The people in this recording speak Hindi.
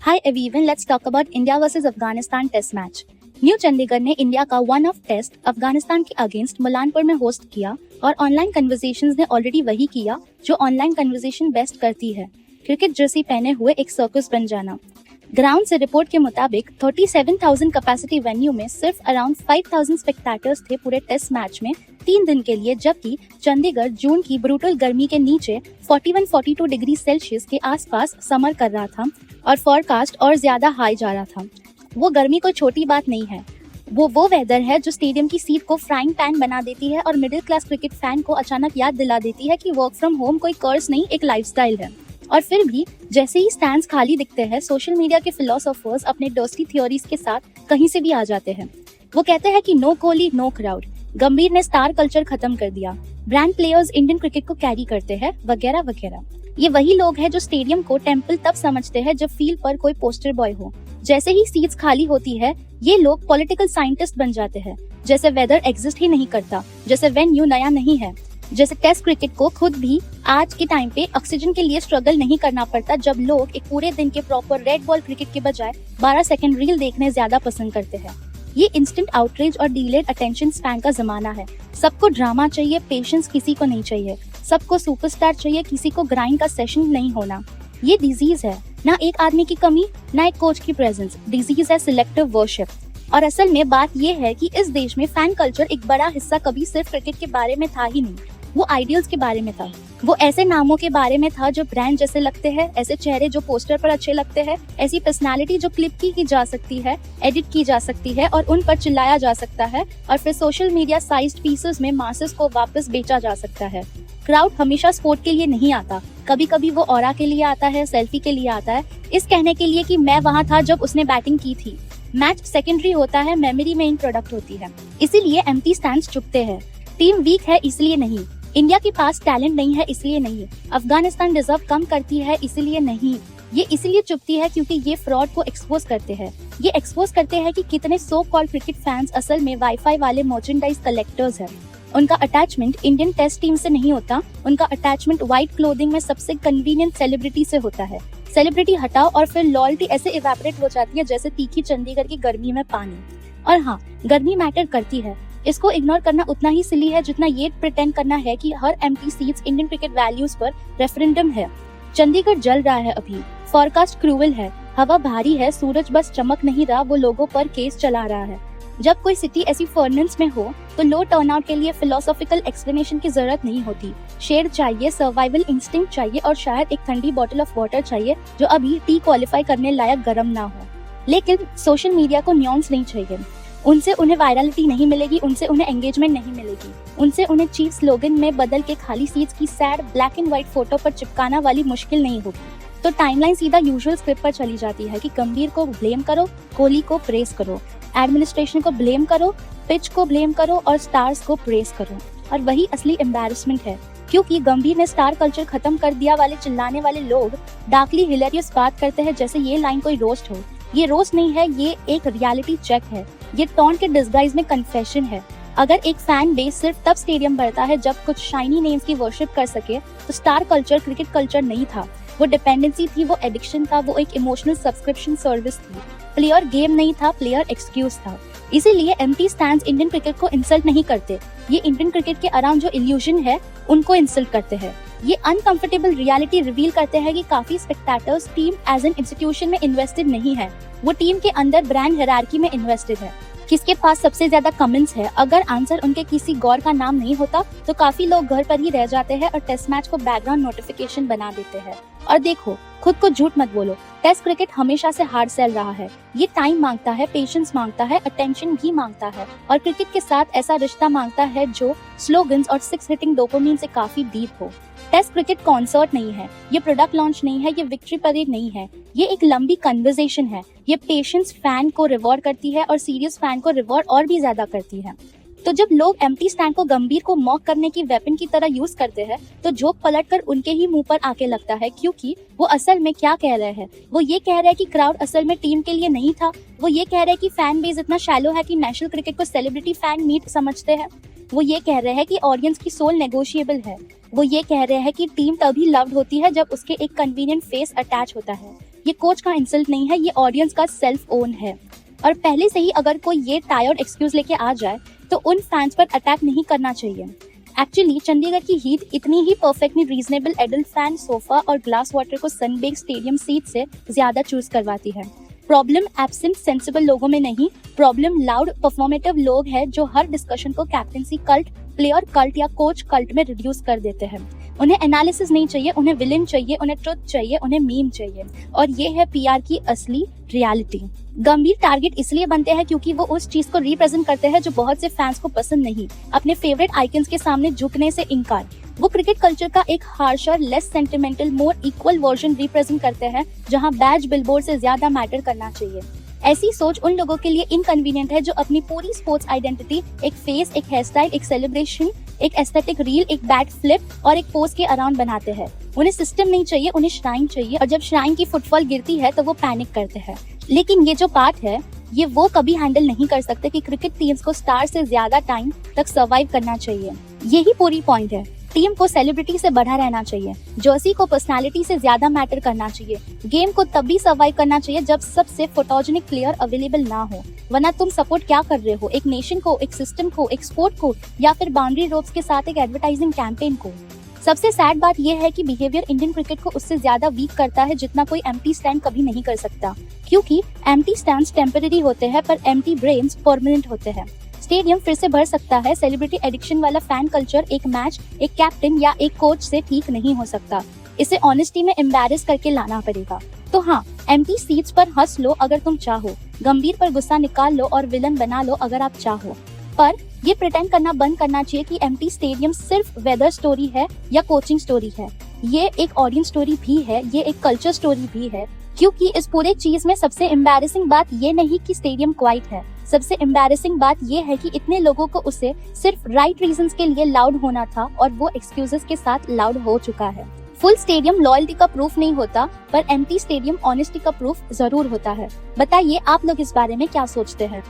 Hi everyone, let's talk about India versus Afghanistan test match. New Chandigarh ने इंडिया का वन ऑफ टेस्ट अफगानिस्तान के अगेंस्ट मुलानपुर में होस्ट किया और ऑनलाइन कन्वर्सेशंस ने ऑलरेडी वही किया जो ऑनलाइन कन्वर्सेशन बेस्ट करती है, क्रिकेट जर्सी पहने हुए एक सर्कस बन जाना। ग्राउंड से रिपोर्ट के मुताबिक 37,000 कैपेसिटी वेन्यू में सिर्फ अराउंड 5,000 स्पेक्टेटर्स थे पूरे टेस्ट मैच में 3 दिन के लिए, जबकि चंडीगढ़ जून की ब्रूटल गर्मी के नीचे 41-42 डिग्री सेल्सियस के आसपास समर कर रहा था और फॉरकास्ट और ज्यादा हाई जा रहा था। वो गर्मी कोई छोटी बात नहीं है, वो वेदर है जो स्टेडियम की सीट को फ्राइंग पैन बना देती है और मिडिल क्लास क्रिकेट फैन को अचानक याद दिला देती है कि वर्क फ्रॉम होम कोई कर्स नहीं, एक लाइफस्टाइल है। और फिर भी जैसे ही स्टैंड्स खाली दिखते हैं, सोशल मीडिया के फिलोसोफर्स अपने डस्टी थ्योरीज के साथ कहीं से भी आ जाते हैं। वो कहते हैं कि नो कोहली नो क्राउड, गंभीर ने स्टार कल्चर खत्म कर दिया, ब्रांड प्लेयर्स इंडियन क्रिकेट को कैरी करते हैं, वगैरह वगैरह। ये वही लोग हैं जो स्टेडियम को टेम्पल तब समझते हैं जब फील्ड पर कोई पोस्टर बॉय हो। जैसे ही सीट्स खाली होती है, ये लोग पॉलिटिकल साइंटिस्ट बन जाते हैं, जैसे वेदर एग्जिस्ट ही नहीं करता, जैसे वेन्यू नया नहीं है, जैसे टेस्ट क्रिकेट को खुद भी आज के टाइम पे ऑक्सीजन के लिए स्ट्रगल नहीं करना पड़ता, जब लोग एक पूरे दिन के प्रॉपर रेड बॉल क्रिकेट के बजाय 12 सेकंड रील देखने ज्यादा पसंद करते हैं। ये इंस्टेंट आउटरीच और डिलेड अटेंशन स्पैन का जमाना है। सबको ड्रामा चाहिए, पेशेंस किसी को नहीं चाहिए। सबको सुपरस्टार चाहिए, किसी को ग्राइंड का सेशन नहीं होना। ये डिजीज है, ना एक आदमी की कमी, ना एक कोच की प्रेजेंस। डिजीज है सिलेक्टिव वर्शिप। और असल में बात ये है कि इस देश में फैन कल्चर एक बड़ा हिस्सा कभी सिर्फ क्रिकेट के बारे में था ही नहीं, वो आइडियल्स के बारे में था। वो ऐसे नामों के बारे में था जो ब्रांड जैसे लगते हैं, ऐसे चेहरे जो पोस्टर पर अच्छे लगते हैं, ऐसी पर्सनालिटी जो क्लिप की जा सकती है, एडिट की जा सकती है और उन पर चिल्लाया जा सकता है और फिर सोशल मीडिया साइज्ड पीसेस में मासेस को वापस बेचा जा सकता है। क्राउड हमेशा स्पोर्ट के लिए नहीं आता, कभी कभी वो ऑरा के लिए आता है, सेल्फी के लिए आता है, इस कहने के लिए कि मैं वहाँ था जब उसने बैटिंग की थी। मैच सेकेंडरी होता है, मेमोरी मेन प्रोडक्ट होती है। इसीलिए एम्प्टी स्टैंड्स चुपते हैं। टीम वीक है इसलिए नहीं, इंडिया के पास टैलेंट नहीं है इसलिए नहीं, अफगानिस्तान डिजर्व कम करती है इसलिए नहीं। ये इसलिए चुपती है क्योंकि ये फ्रॉड को एक्सपोज करते हैं। ये एक्सपोज करते हैं कि कितने सो कॉल्ड क्रिकेट फैंस असल में वाईफाई वाले मर्चेंडाइज कलेक्टर्स हैं। उनका अटैचमेंट इंडियन टेस्ट टीम से नहीं होता, उनका अटैचमेंट व्हाइट क्लोथिंग में सबसे कन्वीनियंट सेलिब्रिटी से होता है। सेलिब्रिटी हटाओ और फिर लॉयल्टी ऐसे इवेपोरेट हो जाती है जैसे तीखी चंडीगढ़ की गर्मी में पानी। और हाँ, गर्मी मैटर करती है, इसको इग्नोर करना उतना ही सिली है जितना ये प्रिटेंड करना है कि हर empty seats Indian cricket values पर रेफरेंडम है। चंडीगढ़ जल रहा है अभी, फॉरकास्ट क्रूवल है, हवा भारी है, सूरज बस चमक नहीं रहा, वो लोगों पर केस चला रहा है। जब कोई सिटी ऐसी फर्नेंस में हो तो लो टर्नआउट के लिए फिलोसॉफिकल एक्सप्लेनेशन की जरूरत नहीं होती। शेड चाहिए, सर्वाइवल इंस्टिंक्ट चाहिए और शायद एक ठंडी बॉटल ऑफ वाटर चाहिए जो अभी टी क्वालिफाई करने लायक गर्म ना हो। लेकिन सोशल मीडिया को न्यूएंस नहीं चाहिए। उनसे उन्हें वायरलिटी नहीं मिलेगी, उनसे उन्हें एंगेजमेंट नहीं मिलेगी, उनसे उन्हें चीफ स्लोगन में बदल के खाली सीट्स की sad black and white photo पर चिपकाना वाली मुश्किल नहीं होगी। तो टाइमलाइन सीधा यूजुअल स्क्रिप्ट पर चली जाती है कि गंभीर को ब्लेम करो, कोहली को प्रेस करो, एडमिनिस्ट्रेशन को ब्लेम करो, पिच को ब्लेम करो और स्टार्स को प्रेस करो। और वही असली एम्बैरसमेंट है, क्योंकि गंभीर ने स्टार कल्चर खत्म कर दिया वाले चिल्लाने वाले लोग डार्कली हिलेरियस बात करते हैं जैसे ये लाइन कोई रोस्ट हो। ये रोस्ट नहीं है, ये एक रियलिटी चेक है, ये टॉन्ट के डिस्गाइज में कन्फेशन है। अगर एक फैन बेस सिर्फ तब स्टेडियम भरता है जब कुछ शाइनी नेम्स की वर्शिप कर सके, तो स्टार कल्चर क्रिकेट कल्चर नहीं था, वो डिपेंडेंसी थी, वो एडिक्शन था, वो एक इमोशनल सब्सक्रिप्शन सर्विस थी। प्लेयर गेम नहीं था, प्लेयर एक्सक्यूज था। इसीलिए एम्प्टी स्टैंड्स इंडियन क्रिकेट को इंसल्ट नहीं करते, ये इंडियन क्रिकेट के अराउंड जो इल्यूजन है उनको इंसल्ट करते हैं। ये अनकंफर्टेबल रियलिटी रिवील करते हैं कि काफी spectators team as an institution में इन्वेस्टेड नहीं है, वो टीम के अंदर ब्रांड हायरार्की में इन्वेस्टेड है। किसके पास सबसे ज्यादा कमेंट्स है, अगर आंसर उनके किसी गौर का नाम नहीं होता तो काफी लोग घर पर ही रह जाते हैं और टेस्ट मैच को बैकग्राउंड नोटिफिकेशन बना देते हैं। और देखो, खुद को झूठ मत बोलो, टेस्ट क्रिकेट हमेशा से हार्ड सेल रहा है। ये टाइम मांगता है, पेशेंस मांगता है, अटेंशन भी मांगता है और क्रिकेट के साथ ऐसा रिश्ता मांगता है जो स्लोगन्स और 6 हिटिंग डोपामिन से काफी डीप हो। टेस्ट क्रिकेट कॉन्सर्ट नहीं है, ये प्रोडक्ट लॉन्च नहीं है, ये विक्ट्री परेड नहीं है, ये एक लंबी कन्वर्सेशन है। ये पेशेंस फैन को रिवॉर्ड करती है और सीरियस फैन को रिवॉर्ड और भी ज्यादा करती है। तो जब लोग एम्प्टी स्टैंड को गंभीर को मॉक करने की वेपन की तरह यूज करते हैं, तो जोक पलटकर उनके ही मुंह पर आके लगता है, क्योंकि वो असल में क्या कह रहे हैं। वो ये कह रहे हैं कि क्राउड असल में टीम के लिए नहीं था। वो ये कह रहे हैं कि फैन बेस इतना शैलो है कि नेशनल क्रिकेट को सेलिब्रिटी फैन मीट समझते हैं। वो ये कह रहे हैं कि ऑडियंस की सोल नेगोशिएबल है। वो ये कह रहे हैं कि टीम तभी लव्ड होती है जब उसके एक कन्वीनियंट फेस अटैच होता है। ये कोच का इंसल्ट नहीं है, ये ऑडियंस का सेल्फ ओन है। और पहले से ही अगर कोई ये टायर्ड एक्सक्यूज लेके आ जाए तो उन फैंस पर अटैक नहीं करना चाहिए। एक्चुअली चंडीगढ़ की हीट इतनी ही perfectly reasonable adult fan sofa और ग्लास वाटर को सनबेक स्टेडियम सीट से ज्यादा चूज करवाती है। प्रॉब्लम एब्सेंट सेंसिबल लोगों में नहीं, प्रॉब्लम लाउड परफॉर्मेटिव लोग हैं जो हर डिस्कशन को कैप्टेंसी कल्ट, प्लेयर कल्ट या कोच कल्ट में रिड्यूस कर देते हैं। उन्हें एनालिसिस नहीं चाहिए, उन्हें विलेन चाहिए, उन्हें ट्रुथ चाहिए, उन्हें मीम चाहिए। और ये है पीआर की असली रियलिटी। गंभीर टारगेट इसलिए बनते हैं क्योंकि वो उस चीज को रिप्रेजेंट करते हैं जो बहुत से फैंस को पसंद नहीं, अपने फेवरेट आइकन्स के सामने झुकने से इनकार। वो क्रिकेट कल्चर का एक हार्शर, लेस सेंटिमेंटल, मोर इक्वल वर्जन रिप्रेजेंट करते हैं जहां बैज बिलबोर्ड से ज्यादा मैटर करना चाहिए। ऐसी सोच उन लोगों के लिए इनकन्वीनियंट है जो अपनी पूरी स्पोर्ट्स आइडेंटिटी एक फेस, एक हेयर स्टाइल, एक सेलिब्रेशन, एक एस्थेटिक रील, एक बैट फ्लिप और एक पोज के अराउंड बनाते हैं। उन्हें सिस्टम नहीं चाहिए, उन्हें श्राइन चाहिए, और जब श्राइन की फुटफॉल गिरती है तो वो पैनिक करते हैं। लेकिन ये जो पार्ट है ये वो कभी हैंडल नहीं कर सकते कि क्रिकेट टीम्स को स्टार से ज्यादा टाइम तक सर्वाइव करना चाहिए। यही पूरी पॉइंट है। टीम को सेलिब्रिटी से बढ़ा रहना चाहिए, जर्सी को पर्सनालिटी से ज्यादा मैटर करना चाहिए, गेम को तब भी सर्वाइव करना चाहिए जब सबसे फोटोजेनिक प्लेयर अवेलेबल ना हो, वरना तुम सपोर्ट क्या कर रहे हो, एक नेशन को, एक सिस्टम को, एक स्पोर्ट को, या फिर बाउंड्री रोप्स के साथ एक एडवर्टाइजिंग कैंपेन को। सबसे सैड बात यह है कि बिहेवियर इंडियन क्रिकेट को उससे ज्यादा वीक करता है जितना कोई एम्प्टी स्टैंड कभी नहीं कर सकता, क्योंकि एम्प्टी स्टैंड्स टेम्पररी होते हैं पर एम्प्टी ब्रेन्स परमानेंट होते हैं। स्टेडियम फिर से भर सकता है, सेलिब्रिटी एडिक्शन वाला फैन कल्चर एक मैच, एक कैप्टन या एक कोच से ठीक नहीं हो सकता। इसे ऑनेस्टी में एम्बैरेस करके लाना पड़ेगा। तो हाँ, एम्प्टी सीट्स पर हंस लो अगर तुम चाहो, गंभीर पर गुस्सा निकाल लो और विलन बना लो अगर आप चाहो, पर ये प्रिटेंड करना बंद करना चाहिए कि एम्प्टी स्टेडियम सिर्फ वेदर स्टोरी है या कोचिंग स्टोरी है। ये एक ऑडियंस स्टोरी भी है, ये एक कल्चर स्टोरी भी है, क्योंकि इस पूरे चीज में सबसे एम्बैरेसिंग बात ये नहीं कि स्टेडियम क्वाइट है, सबसे एम्बैरेसिंग बात ये है कि इतने लोगों को उसे सिर्फ राइट रीजंस के लिए लाउड होना था और वो एक्सक्यूजेस के साथ लाउड हो चुका है। फुल स्टेडियम लॉयल्टी का प्रूफ नहीं होता, पर एम्प्टी स्टेडियम ऑनेस्टी का प्रूफ जरूर होता है। बताइए आप लोग इस बारे में क्या सोचते हैं।